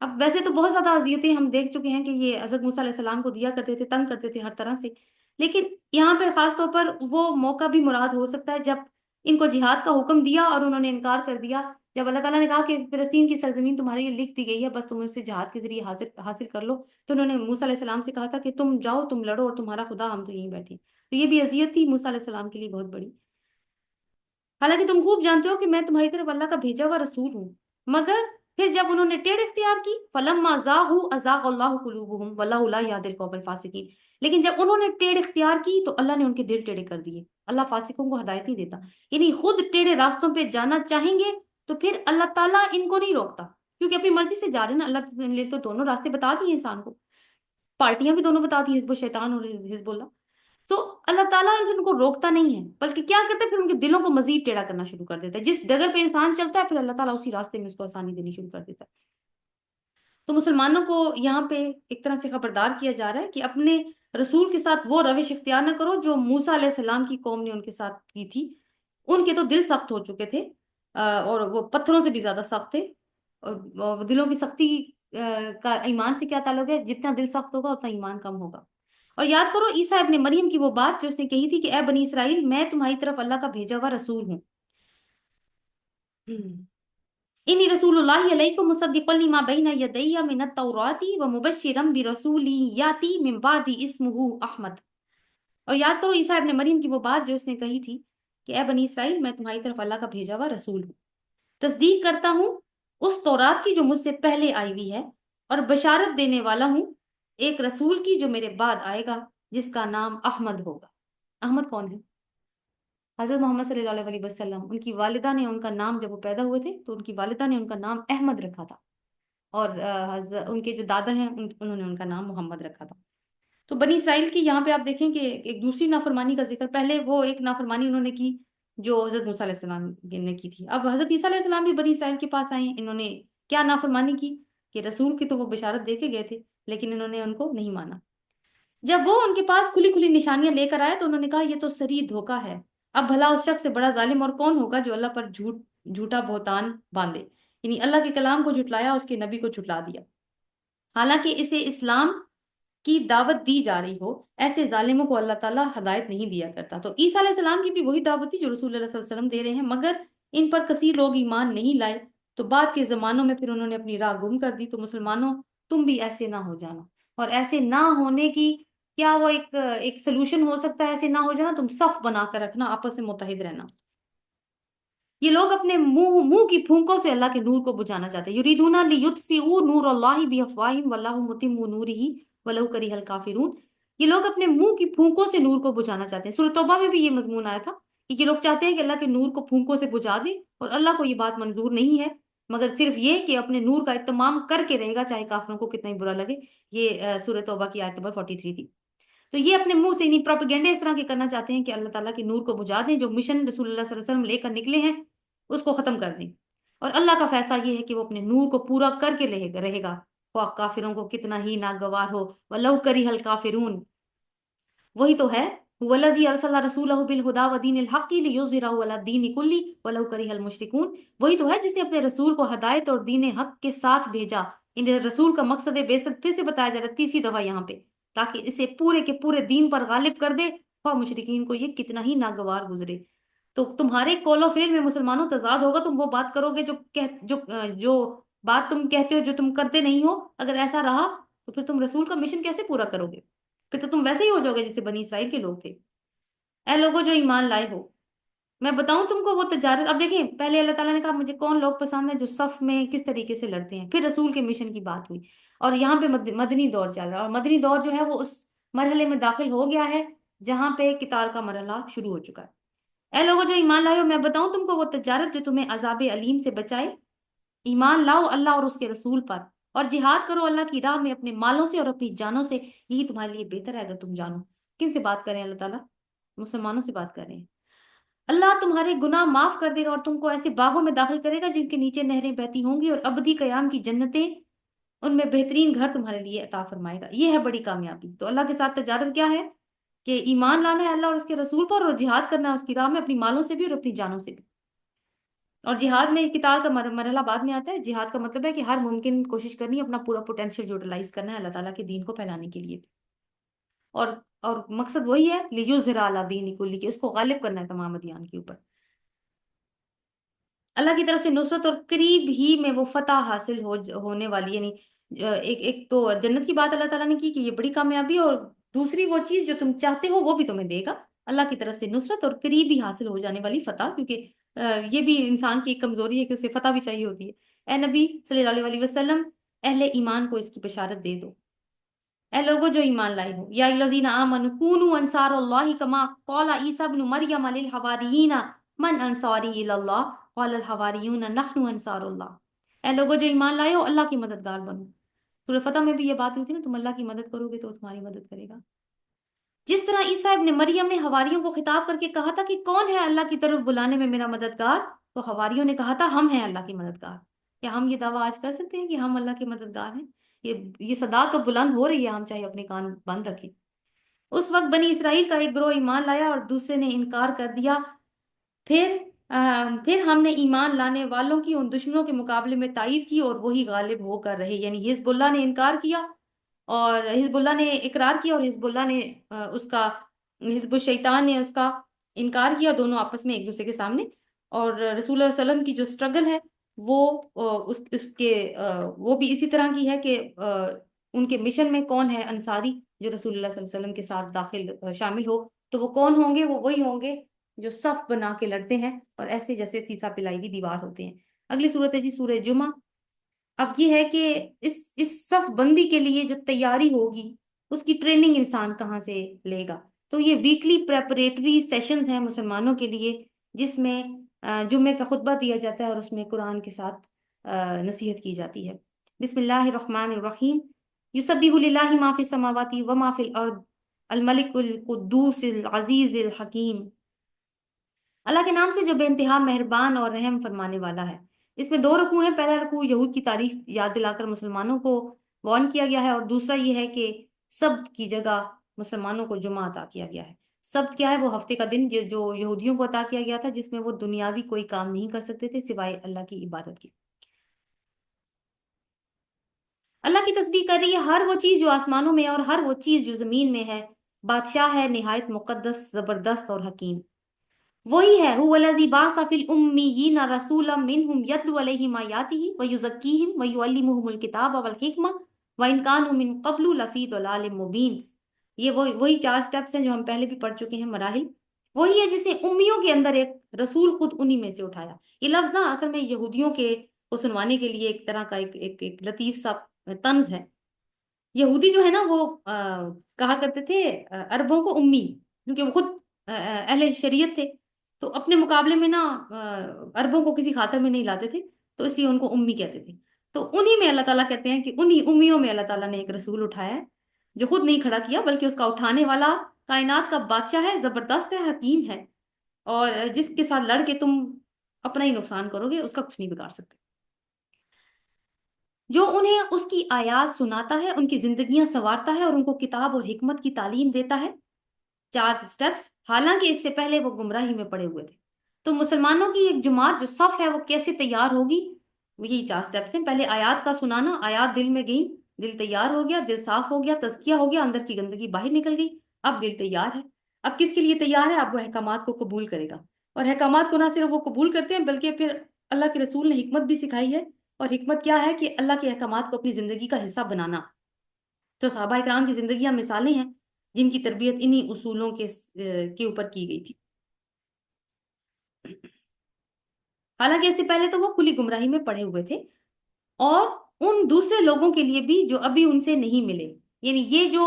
اب ویسے تو بہت زیادہ اذیتیں ہم دیکھ چکے ہیں کہ یہ حضرت موسیٰ علیہ السلام کو دیا کرتے تھے، تنگ کرتے تھے ہر طرح سے، لیکن یہاں پہ خاص طور پر وہ موقع بھی مراد ہو سکتا ہے جب ان کو جہاد کا حکم دیا اور انہوں نے انکار کر دیا. جب اللہ تعالیٰ نے کہا کہ فلسطین کی سرزمین تمہارے لیے لکھ دی گئی ہے، بس تم اسے جہاد کے ذریعے حاصل کر لو، تو انہوں نے موسیٰ علیہ السلام سے کہا تھا کہ تم جاؤ، تم لڑو، اور تمہارا خدا، ہم تو یہیں بیٹھے. تو یہ بھی اذیت تھی موسیٰ علیہ السلام کے لیے بہت بڑی. حالانکہ تم خوب جانتے ہو کہ میں تمہاری طرف اللہ کا بھیجا ہوا رسول ہوں. مگر پھر جب انہوں نے ٹیڑھ اختیار کی، فَلَمَّا زَاغُوا أَزَاغَ اللَّهُ قُلُوبَهُمْ وَاللَّهُ لَا يَهْدِي الْقَوْمَ الْفَاسِقِينَ. لیکن جب انہوں نے ٹیڑھ اختیار کی تو اللہ نے ان کے دل ٹیڑھے کر دیے. اللہ فاسقوں کو ہدایت نہیں دیتا. یعنی خود ٹیڑھے راستوں پہ جانا چاہیں گے تو پھر اللہ تعالیٰ ان کو نہیں روکتا، کیونکہ اپنی مرضی سے جا رہے ہیں نا. اللہ نے تو دونوں راستے بتا دیے انسان کو، پارٹیاں بھی دونوں بتا دی، حزب الشیطان اور حزب اللہ. تو اللہ تعالیٰ ان کو روکتا نہیں ہے، بلکہ کیا کرتا ہے، پھر ان کے دلوں کو مزید ٹیڑھا کرنا شروع کر دیتا ہے. جس ڈگر پہ انسان چلتا ہے پھر اللہ تعالیٰ اسی راستے میں اس کو آسانی دینی شروع کر دیتا ہے. تو مسلمانوں کو یہاں پہ ایک طرح سے خبردار کیا جا رہا ہے کہ اپنے رسول کے ساتھ وہ روش اختیار نہ کرو جو موسیٰ علیہ السلام کی قوم نے ان کے ساتھ کی تھی. ان کے تو دل سخت ہو چکے تھے، اور وہ پتھروں سے بھی زیادہ سخت تھے. اور دلوں کی سختی کا ایمان سے کیا تعلق ہے؟ جتنا دل سخت ہوگا اتنا ایمان کم ہوگا. اور یاد کرو عیسیٰ ابن مریم کی وہ بات جو اس نے کہی تھی کہ اے بنی اسرائیل، میں تمہاری طرف اللہ کا بھیجا ہوا رسول ہوں. انی رسول اللہ علیکم مصدقا لما بین یدی من التوراۃ ومبشرا برسول یاتی من بعد اسمہ احمد. اور یاد کرو عیسیٰ ابن مریم کی وہ بات جو اس نے کہی تھی کہ اے بنی اسرائیل، میں تمہاری طرف اللہ کا بھیجا ہوا رسول ہوں، تصدیق کرتا ہوں اس تورات کی جو مجھ سے پہلے آئی ہوئی ہے، اور بشارت دینے والا ہوں ایک رسول کی جو میرے بعد آئے گا، جس کا نام احمد ہوگا. احمد کون ہے؟ حضرت محمد صلی اللہ علیہ وسلم. ان کی والدہ نے ان کا نام، جب وہ پیدا ہوئے تھے تو ان کی والدہ نے ان کا نام احمد رکھا تھا، اور ان کے جو دادا ہیں انہوں نے ان کا نام محمد رکھا تھا. تو بنی اسرائیل کی یہاں پہ آپ دیکھیں کہ ایک دوسری نافرمانی کا ذکر، پہلے وہ ایک نافرمانی انہوں نے کی جو حضرت موسیٰ علیہ السلام نے کی تھی. اب حضرت عیسیٰ علیہ السلام بھی بنی اسرائیل کے پاس آئے ہیں. انہوں نے کیا نافرمانی کی کہ رسول کی تو وہ بشارت دے کے گئے تھے، لیکن انہوں نے ان کو نہیں مانا. جب وہ ان کے پاس کھلی کھلی نشانیاں لے کر آئے تو انہوں نے کہا یہ تو سری دھوکا ہے. اب بھلا اس شخص سے بڑا ظالم اور کون ہوگا جو اللہ پر جھوٹا بہتان باندھے، یعنی اللہ کے کلام کو جھٹلایا، اس کے نبی کو جھٹلا دیا، حالانکہ اسے اسلام کی دعوت دی جا رہی ہو. ایسے ظالموں کو اللہ تعالیٰ ہدایت نہیں دیا کرتا. تو عیسیٰ علیہ السلام کی بھی وہی دعوت تھی جو رسول اللہ صلی اللہ علیہ وسلم دے رہے ہیں، مگر ان پر کثیر لوگ ایمان نہیں لائے. تو بعد کے زمانوں میں پھر انہوں نے اپنی راہ گم کر دی. تو مسلمانوں، تم بھی ایسے نہ ہو جانا. اور ایسے نہ ہونے کی کیا وہ ایک سلوشن ہو سکتا ہے؟ ایسے نہ ہو جانا، تم صف بنا کر رکھنا، آپس میں متحد رہنا. یہ لوگ اپنے منہ منہ کی پھونکوں سے اللہ کے نور کو بجھانا چاہتے ہیں. یریدون لیطفئوا نور اللہ بافواہہم واللہ متم نورہ ولو کرہ الکافرون. یہ لوگ اپنے منہ کی پھونکوں سے نور کو بجھانا چاہتے ہیں. سورۃ توبہ میں بھی یہ مضمون آیا تھا کہ یہ لوگ چاہتے ہیں کہ اللہ کے نور کو پھونکوں سے بجھا دیں، اور اللہ کو یہ بات منظور نہیں ہے، مگر صرف یہ کہ اپنے نور کا اہتمام کر کے رہے گا چاہے کافروں کو کتنا ہی برا لگے. یہ سورۃ توبہ کی آیت نمبر 43 تھی. تو یہ اپنے منہ سے انہیں پروپیگنڈے اس طرح کے کرنا چاہتے ہیں کہ اللہ تعالیٰ کے نور کو بجھا دیں، جو مشن رسول اللہ صلی اللہ علیہ وسلم لے کر نکلے ہیں اس کو ختم کر دیں. اور اللہ کا فیصلہ یہ ہے کہ وہ اپنے نور کو پورا کر کے رہے گا، خواہ کافروں کو کتنا ہی ناگوار ہو. وَلَوْ كَرِهَ الْكَافِرُونَ. وہی تو ہے، وَالَّذِي أَرْسَلَ رَسُولَهُ بِالْهُدَىٰ وَدِينِ الْحَقِّ لِيُظْهِرَهُ عَلَى الدِّينِ كُلِّهِ وَلَوْ كَرِهَ الْمُشْرِكُونَ. وہی تو ہے جس نے اپنے رسول کو ہدایت اور دین حق کے ساتھ بھیجا. ان رسول کا مقصد بعثت پھر سے بتایا جا رہا ہے تیسری دفعہ یہاں پہ، تاکہ اسے پورے کے پورے دین پر غالب کر دے، خواہ مشرکین کو یہ کتنا ہی ناگوار گزرے. تو تمہارے قول و فعل میں مسلمانوں تضاد ہوگا. تم وہ بات کرو گے جو بات تم کہتے ہو جو تم کرتے نہیں ہو. اگر ایسا رہا تو پھر تم رسول کا مشن کیسے پورا کرو گے؟ پھر تو تم ویسے ہی ہو جاؤ گے جیسے بنی اسرائیل کے لوگ تھے. اے لوگوں جو ایمان لائے ہو، میں بتاؤں تم کو وہ تجارت. اب دیکھیں، پہلے اللہ تعالیٰ نے کہا مجھے کون لوگ پسند ہیں جو صف میں کس طریقے سے لڑتے ہیں. پھر رسول کے مشن کی بات ہوئی، اور یہاں پہ مدنی دور چل رہا ہے. اور مدنی دور جو ہے وہ اس مرحلے میں داخل ہو گیا ہے جہاں پہ قتال کا مرحلہ شروع ہو چکا ہے. اے لوگوں جو ایمان لائے ہو، میں بتاؤں تم کو وہ تجارت جو تمہیں عذاب علیم سے بچائے. ایمان لاؤ اللہ اور اس کے رسول پر، اور جہاد کرو اللہ کی راہ میں اپنے مالوں سے اور اپنی جانوں سے. یہی تمہارے لیے بہتر ہے اگر تم جانو. کن سے بات کریں؟ اللہ تعالیٰ مسلمانوں سے بات کر رہے ہیں. اللہ تمہارے گناہ معاف کر دے گا اور تم کو ایسے باغوں میں داخل کرے گا جن کے نیچے نہریں بہتی ہوں گی، اور ابدی قیام کی جنتیں، ان میں بہترین گھر تمہارے لیے عطا فرمائے گا. یہ ہے بڑی کامیابی. تو اللہ کے ساتھ تجارت کیا ہے؟ کہ ایمان لانا ہے اللہ اور اس کے رسول پر، اور جہاد کرنا ہے اس کی راہ میں اپنی مالوں سے بھی اور اپنی جانوں سے بھی. اور جہاد میں قتال کا مرحلہ بعد میں آتا ہے. جہاد کا مطلب ہے کہ ہر ممکن کوشش کرنی ہے، اپنا پورا پوٹینشیل یوٹیلائز کرنا ہے اللہ تعالیٰ کے دین کو پھیلانے کے لیے. اور اور مقصد وہی ہے لیظہر علی الدین کلہ، کہ اس کو غالب کرنا ہے تمام ادیان کے اوپر. اللہ کی طرف سے نصرت، اور قریب ہی میں وہ فتح حاصل ہونے والی. یعنی ایک تو جنت کی بات اللہ تعالیٰ نے کی کہ یہ بڑی کامیابی، اور دوسری وہ چیز جو تم چاہتے ہو وہ بھی تمہیں دے گا. اللہ کی طرف سے نصرت اور قریب ہی حاصل ہو جانے والی فتح، کیونکہ یہ بھی انسان کی ایک کمزوری ہے کہ اسے فتح بھی چاہیے ہوتی ہے. اے نبی صلی اللہ علیہ وسلم، اہل ایمان کو اس کی بشارت دے دو. اے لوگوں جو ایمان لائے ہو، یا الذین آمنوا کونوا انصار اللہ کما قال عیسی ابن مریم للحواریین من انصاری الی اللہ قال الحواریون نحن انصار اللہ. اے لوگوں جو ایمان لائے ہو، اللہ کی مددگار بنو. سورہ فتح میں بھی یہ بات ہوئی تھی نا، تم اللہ کی مدد کرو گے تو وہ تمہاری مدد کرے گا. جس طرح عیسیٰ ابن مریم نے حواریوں کو خطاب کر کے کہا تھا کہ کون ہے اللہ کی طرف بلانے میں میرا مددگار، تو حواریوں نے کہا تھا ہم ہیں اللہ کے مددگار۔ کیا ہم یہ دعویٰ آج کر سکتے ہیں کہ ہم اللہ کے مددگار ہیں؟ یہ صدا تو بلند ہو رہی ہے، ہم چاہے اپنے کان بند رکھیں۔ اس وقت بنی اسرائیل کا ایک گروہ ایمان لایا اور دوسرے نے انکار کر دیا۔ پھر پھر ہم نے ایمان لانے والوں کی ان دشمنوں کے مقابلے میں تائید کی اور وہی غالب ہو کر رہے، یعنی حزب اللہ نے انکار کیا اور حزب اللہ نے اقرار کیا، اور حزب اللہ نے اس کا حزب الشیطان نے اس کا انکار کیا، دونوں آپس میں ایک دوسرے کے سامنے۔ اور رسول اللہ صلی اللہ علیہ وسلم کی جو سٹرگل ہے وہ اس کے وہ بھی اسی طرح کی ہے کہ ان کے مشن میں کون ہے انصاری جو رسول اللہ صلی اللہ علیہ وسلم کے ساتھ داخل شامل ہو، تو وہ کون ہوں گے؟ وہ وہی ہوں گے جو صف بنا کے لڑتے ہیں اور ایسے جیسے سیسا پلائی ہوئی دیوار ہوتے ہیں۔ اگلی صورت ہے جی سورہ جمعہ۔ اب یہ ہے کہ اس صف بندی کے لیے جو تیاری ہوگی اس کی ٹریننگ انسان کہاں سے لے گا؟ تو یہ ویکلی پریپریٹری سیشنز ہیں مسلمانوں کے لیے، جس میں جمعے کا خطبہ دیا جاتا ہے اور اس میں قرآن کے ساتھ نصیحت کی جاتی ہے۔ بسم اللہ الرحمن الرحیم، یسبح للہ ما فی السماوات و ما فی الارض الملک القدوس العزیز الحکیم۔ اللہ کے نام سے جو بے انتہا مہربان اور رحم فرمانے والا ہے۔ اس میں 2 رکوع ہیں۔ پہلا رکوع یہود کی تاریخ یاد دلا کر مسلمانوں کو وارن کیا گیا ہے، اور دوسرا یہ ہے کہ سبت کی جگہ مسلمانوں کو جمعہ عطا کیا گیا ہے۔ سبت کیا ہے؟ وہ ہفتے کا دن جو یہودیوں کو عطا کیا گیا تھا، جس میں وہ دنیاوی کوئی کام نہیں کر سکتے تھے سوائے اللہ کی عبادت کے۔ اللہ کی تسبیح کر رہی ہے ہر وہ چیز جو آسمانوں میں اور ہر وہ چیز جو زمین میں ہے، بادشاہ ہے نہایت مقدس، زبردست اور حکیم۔ وہی ہے هو الذی بعث فی الامیین رسولا منہم یتلو علیہم آیاتہ ویزکیہم ویعلمہم الکتاب والحکمہ وان کانوا من قبل لفی ضلال مبین۔ یہ وہی 4 سٹیپس ہیں جو ہم پہلے بھی پڑھ چکے ہیں، مراحل۔ وہی ہے جس نے امیوں کے اندر ایک رسول خود انہی میں سے اٹھایا۔ یہ لفظ نا اصل میں یہودیوں کے کو سنوانے کے لیے ایک طرح کا ایک لطیف سا طنز ہے۔ یہودی جو ہے نا وہ کہا کرتے تھے عربوں کو امی، کیونکہ وہ خود اہل شریعت تھے، تو اپنے مقابلے میں نا عربوں کو کسی خاطر میں نہیں لاتے تھے، تو اس لیے ان کو امی کہتے تھے۔ تو انہی میں اللہ تعالیٰ کہتے ہیں کہ انہی امیوں میں اللہ تعالیٰ نے ایک رسول اٹھایا ہے جو خود نہیں کھڑا کیا، بلکہ اس کا اٹھانے والا کائنات کا بادشاہ ہے، زبردست ہے، حکیم ہے، اور جس کے ساتھ لڑ کے تم اپنا ہی نقصان کرو گے اس کا کچھ نہیں بگاڑ سکتے۔ جو انہیں اس کی آیات سناتا ہے، ان کی زندگیاں سنوارتا ہے اور ان کو کتاب اور حکمت کی تعلیم دیتا ہے۔ 4 سٹیپس، حالانکہ اس سے پہلے وہ گمراہی میں پڑے ہوئے تھے۔ تو مسلمانوں کی ایک جماعت جو صف ہے وہ کیسے تیار ہوگی؟ یہی 4 سٹیپس ہیں۔ پہلے آیات کا سنانا، آیات دل میں گئی، دل تیار ہو گیا، دل صاف ہو گیا، تزکیہ ہو گیا، اندر کی گندگی باہر نکل گئی، اب دل تیار ہے۔ اب کس کے لیے تیار ہے؟ اب وہ احکامات کو قبول کرے گا، اور احکامات کو نہ صرف وہ قبول کرتے ہیں بلکہ پھر اللہ کے رسول نے حکمت بھی سکھائی ہے، اور حکمت کیا ہے کہ اللہ کے احکامات کو اپنی زندگی کا حصہ بنانا۔ تو صحابہ اکرام کی زندگیاں مثالیں ہیں جن کی تربیت انہی اصولوں کے اوپر کی گئی تھی۔ حالانکہ اس سے پہلے تو وہ کھلی گمراہی میں پڑے ہوئے تھے، اور ان دوسرے لوگوں کے لیے بھی جو ابھی ان سے نہیں ملے، یعنی یہ جو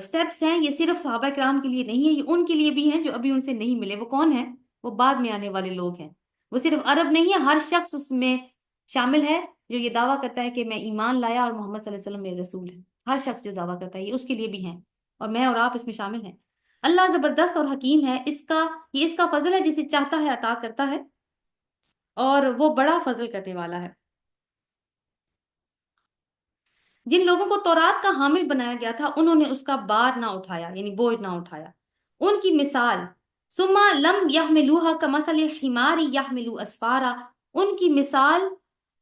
سٹیپس ہیں یہ صرف صحابہ کرام کے لیے نہیں ہے، یہ ان کے لیے بھی ہیں جو ابھی ان سے نہیں ملے۔ وہ کون ہیں؟ وہ بعد میں آنے والے لوگ ہیں۔ وہ صرف عرب نہیں ہے، ہر شخص اس میں شامل ہے جو یہ دعویٰ کرتا ہے کہ میں ایمان لایا اور محمد صلی اللہ علیہ وسلم میرے رسول ہے۔ ہر شخص جو دعویٰ کرتا ہے یہ اس کے لیے بھی ہیں، اور میں اور آپ اس میں شامل ہیں۔ اللہ زبردست اور حکیم ہے، یہ اس کا فضل ہے، جسے چاہتا ہے عطا کرتا ہے، اور وہ بڑا فضل کرنے والا ہے۔ جن لوگوں کو تورات کا حامل بنایا گیا تھا انہوں نے اس کا بار نہ اٹھایا، یعنی بوجھ نہ اٹھایا۔ ان کی مثال ثم لم يحملوها كمثل الحمار يحمل اسفارا، ان کی مثال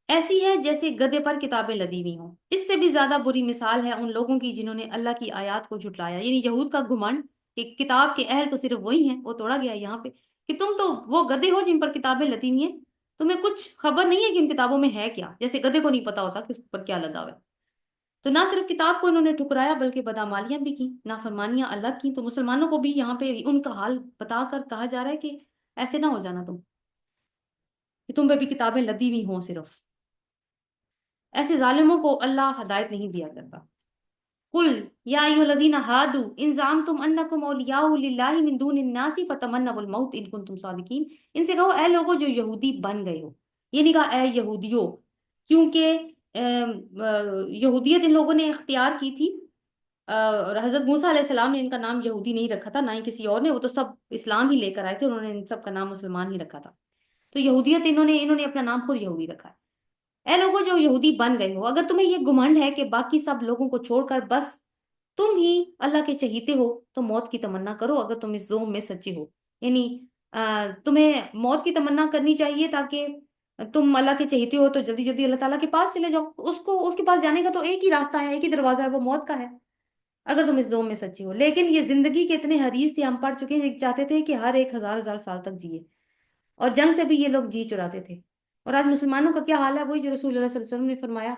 ایسی ہے جیسے گدھے پر کتابیں لدی ہوئی ہوں۔ اس سے بھی زیادہ بری مثال ہے ان لوگوں کی جنہوں نے اللہ کی آیات کو جھٹلایا، یعنی یہود کا گھمنڈ کہ کتاب کے اہل تو صرف وہی ہیں، وہ توڑا گیا یہاں پہ کہ تم تو وہ گدھے ہو جن پر کتابیں لدی ہوئی ہیں، تمہیں کچھ خبر نہیں ہے کہ ان کتابوں میں ہے کیا، جیسے گدھے کو نہیں پتا ہوتا کہ اس پر کیا لدا ہوا ہے۔ تو نہ صرف کتاب کو انہوں نے ٹھکرایا بلکہ بدعمالیاں بھی کی، نافرمانیاں الگ کی۔ تو مسلمانوں کو بھی یہاں پہ ان کا حال بتا کر کہا جا رہا ہے کہ ایسے نہ ہو جانا تم، کہ تم پہ بھی کتابیں لدی ہوئی ہوں صرف۔ ایسے ظالموں کو اللہ ہدایت نہیں دیا کرتا۔ قل یا ایھا الذین ہادوا ان زعمتم انکم اولیاء للہ من دون الناس فتمنوا الموت ان کنتم صادقین۔ ان سے کہو اے لوگوں جو یہودی بن گئے ہو، یہ نہیں کہا اے یہودیوں، کیونکہ یہودیت ان لوگوں نے اختیار کی تھی اور حضرت موسیٰ علیہ السلام نے ان کا نام یہودی نہیں رکھا تھا، نہ ہی کسی اور نے، وہ تو سب اسلام ہی لے کر آئے تھے، انہوں نے ان سب کا نام مسلمان ہی رکھا تھا۔ تو یہودیت انہوں نے اپنا نام خود یہودی رکھا ہے۔ اے لوگوں جو یہودی بن گئے ہو، اگر تمہیں یہ گمنڈ ہے کہ باقی سب لوگوں کو چھوڑ کر بس تم ہی اللہ کے چہیتے ہو، تو موت کی تمنا کرو اگر تم اس زوم میں سچے ہو۔ یعنی تمہیں موت کی تمنا کرنی چاہیے تاکہ تم اللہ کے چہیتے ہو تو جلدی جلدی اللہ تعالیٰ کے پاس چلے جاؤ۔ اس کے پاس جانے کا تو ایک ہی راستہ ہے، ایک ہی دروازہ ہے، وہ موت کا ہے، اگر تم اس زوم میں سچی ہو۔ لیکن یہ زندگی کے اتنے حریص تھے، ہم پڑھ چکے ہیں، چاہتے تھے کہ ہر ایک ہزار ہزار سال تک جیے، اور جنگ سے بھی یہ لوگ جی چراتے تھے۔ اور آج مسلمانوں کا کیا حال ہے؟ وہی جو رسول اللہ صلی اللہ علیہ وسلم نے فرمایا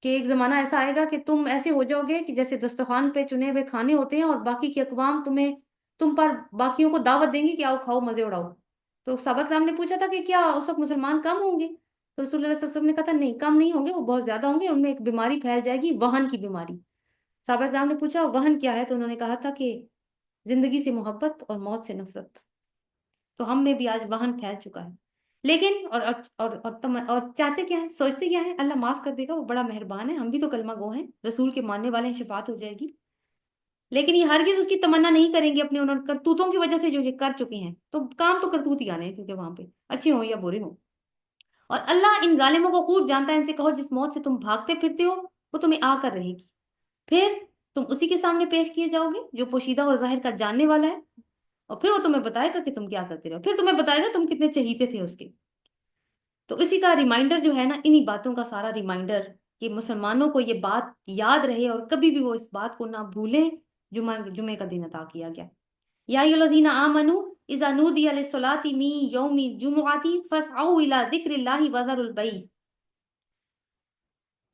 کہ ایک زمانہ ایسا آئے گا کہ تم ایسے ہو جاؤ گے کہ جیسے دسترخوان پہ چنے ہوئے کھانے ہوتے ہیں، اور باقی کی اقوام تم پر باقیوں کو دعوت دیں گی کہ آؤ کھاؤ مزے اڑاؤ۔ تو صحابہ کرام نے پوچھا تھا کہ کیا اس وقت مسلمان کم ہوں گے؟ تو رسول اللہ صلی اللہ علیہ وسلم نے کہا تھا نہیں، کم نہیں ہوں گے، وہ بہت زیادہ ہوں گے، ان میں ایک بیماری پھیل جائے گی، وہن کی بیماری۔ صحابہ کرام نے پوچھا وہن کیا ہے؟ تو انہوں نے کہا تھا کہ زندگی سے محبت اور موت سے نفرت۔ تو ہم میں بھی آج وہن پھیل چکا ہے، لیکن اور چاہتے کیا ہے، سوچتے کیا ہے؟ اللہ معاف کر دے گا، وہ بڑا مہربان ہے، ہم بھی تو کلمہ گو ہیں، رسول کے ماننے والے ہیں، شفاعت ہو جائے گی۔ لیکن یہ ہرگز اس کی تمنا نہیں کریں گے اپنے ان کرتوتوں کی وجہ سے جو یہ کر چکے ہیں، تو کام تو کرتوت ہی آنے ہیں، کیونکہ وہاں پہ اچھے ہوں یا برے ہوں۔ اور اللہ ان ظالموں کو خوب جانتا ہے، ان سے کہو جس موت سے تم بھاگتے پھرتے ہو وہ تمہیں آ کر رہے گی، پھر تم اسی کے سامنے پیش کیے جاؤ گے جو پوشیدہ اور ظاہر کا جاننے والا ہے، اور پھر وہ تمہیں بتائے گا کہ تم کیا کرتے رہو، پھر تمہیں بتائے گا تم کتنے چہیتے تھے اس کے۔ تو اسی کا ریمائنڈر جو ہے نا، انہی باتوں کا سارا ریمائنڈر کہ مسلمانوں کو یہ بات یاد رہے اور کبھی بھی وہ اس بات کو نہ بھولیں۔ جمعے کا دن عطا کیا گیا، یا ایھا الذین آمنوا اذا نودی للصلاۃ من یوم الجمعۃ فاسعوا الی ذکر اللہ وذروا البیع۔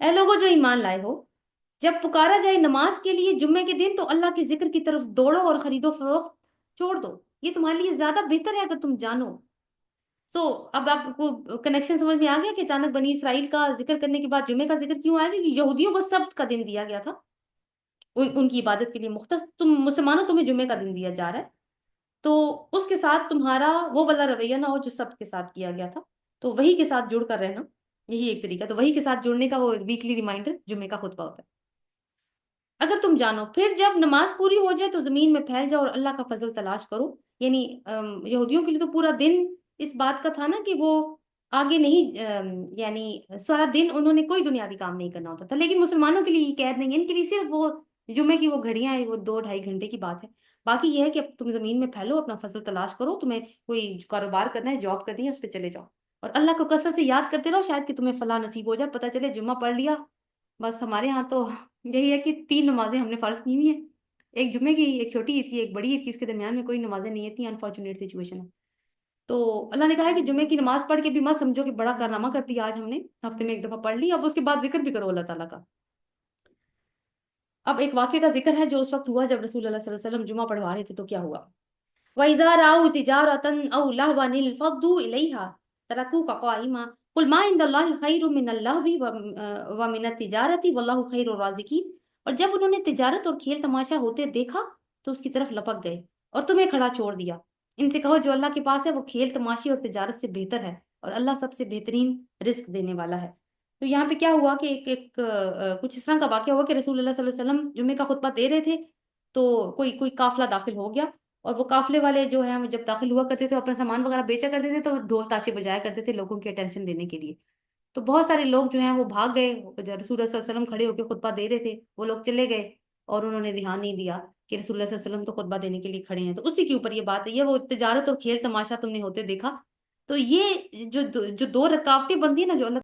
اے لوگوں جو ایمان لائے ہو، جب پکارا جائے نماز کے لیے جمعے کے دن تو اللہ کے ذکر کی طرف دوڑو اور خرید و فروخت چھوڑ دو، یہ تمہارے لیے زیادہ بہتر ہے اگر تم جانو۔ اب آپ کو کنیکشن سمجھ میں آ گیا کہ اچانک بنی اسرائیل کا ذکر کرنے کے بعد جمعے کا ذکر کیوں آیا؟ کیونکہ یہودیوں کو سبت کا دن دیا گیا تھا ان کی عبادت کے لیے مختص، تم مسلمانوں تمہیں جمعے کا دن دیا جا رہا ہے، تو اس کے ساتھ تمہارا وہ والا رویہ نہ ہو جو سبت کے ساتھ کیا گیا تھا، تو وہی کے ساتھ جڑ کر رہنا، یہی ایک طریقہ، تو وہی کے ساتھ جڑنے کا وہ ویکلی ریمائنڈر جمعے کا خطبہ ہوتا ہے۔ اگر تم جانو، پھر جب نماز پوری ہو جائے تو زمین میں پھیل جاؤ اور اللہ کا فضل تلاش کرو۔ یعنی یہودیوں کے لیے تو پورا دن اس بات کا تھا نا کہ وہ آگے نہیں، یعنی سارا دن انہوں نے کوئی دنیاوی کام نہیں کرنا ہوتا تھا، لیکن مسلمانوں کے لیے یہ قید نہیں ہے، ان کے لیے صرف وہ جمعے کی وہ گھڑیاں ہیں، وہ 2 ڈھائی گھنٹے کی بات ہے۔ باقی یہ ہے کہ اب تم زمین میں پھیلو، اپنا فضل تلاش کرو، تمہیں کوئی کاروبار کرنا ہے، جاب کرنی ہے، اس پہ چلے جاؤ، اور اللہ کو کثرت سے یاد کرتے رہو، شاید کہ تمہیں فلاح نصیب ہو جائے، پتہ چلے جمعہ پڑھ لیا۔ بس ہمارے ہاں تو یہی ہے کہ 3 نمازیں ہم نے فرض کی ہوئی ہیں، ایک جمعے کی، ایک چھوٹی عید کی، ایک بڑی عید کی، اس کے درمیان میں کوئی نمازیں نہیں تھیں، انفارچونیٹ سچویشن ہے۔ تو اللہ نے کہا ہے کہ جمعے کی نماز پڑھ کے بھی مت سمجھو کہ بڑا کارنامہ کر دیا آج ہم نے، ہفتے میں ایک دفعہ پڑھ لی، اب اس کے بعد ذکر بھی کرو اللہ تعالیٰ کا۔ اب ایک واقعے کا ذکر ہے جو اس وقت ہوا جب رسول اللہ صلی اللہ علیہ وسلم جمعہ پڑھوا رہے تھے، تو کیا ہوا؟ وَإِذَا رَأَوْا تِجَارَةً أَوْ لَهْوًا انفَضُّوا إِلَيْهَا تَرَكُوكَ قَائِمًا قُلْ مَا عِندَ اللَّهِ خَيْرٌ مِّنَ اللَّهْوِ وَمِنَ التِّجَارَةِ وَاللَّهُ خَيْرُ الرَّازِقِينَ۔ اور جب انہوں نے تجارت اور کھیل تماشا ہوتے دیکھا تو اس کی طرف لپک گئے اور تمہیں کھڑا چھوڑ دیا۔ ان سے کہو جو اللہ کے پاس ہے وہ کھیل تماشی اور تجارت سے بہتر ہے، اور اللہ سب سے بہترین رزق دینے والا ہے۔ تو یہاں پہ کیا ہوا کہ کچھ اس طرح کا واقعہ ہوا کہ رسول اللہ صلی اللہ علیہ وسلم جمعے کا خطبہ دے رہے تھے، تو کوئی قافلہ داخل ہو گیا، اور وہ قافلے والے جو ہیں وہ جب داخل ہوا کرتے تھے اپنا سامان وغیرہ بیچا کرتے تھے، تو ڈھول تاشے بجایا کرتے تھے لوگوں کی اٹینشن لینے کے لیے۔ تو بہت سارے لوگ جو ہیں وہ بھاگ گئے، رسول اللہ صلی اللہ علیہ وسلم کھڑے ہو کے خطبہ دے رہے تھے، وہ لوگ چلے گئے، اور انہوں نے دھیان نہیں دیا کہ رسول اللہ صلی اللہ علیہ وسلم تو خطبہ دینے کے لیے کھڑے ہیں۔ تو اسی کے اوپر یہ بات ہے، یہ وہ تجارت اور کھیل تماشا تم نے ہوتے دیکھا، تو یہ جو 2 رکاوٹیں بنتی ہیں نا جو اللہ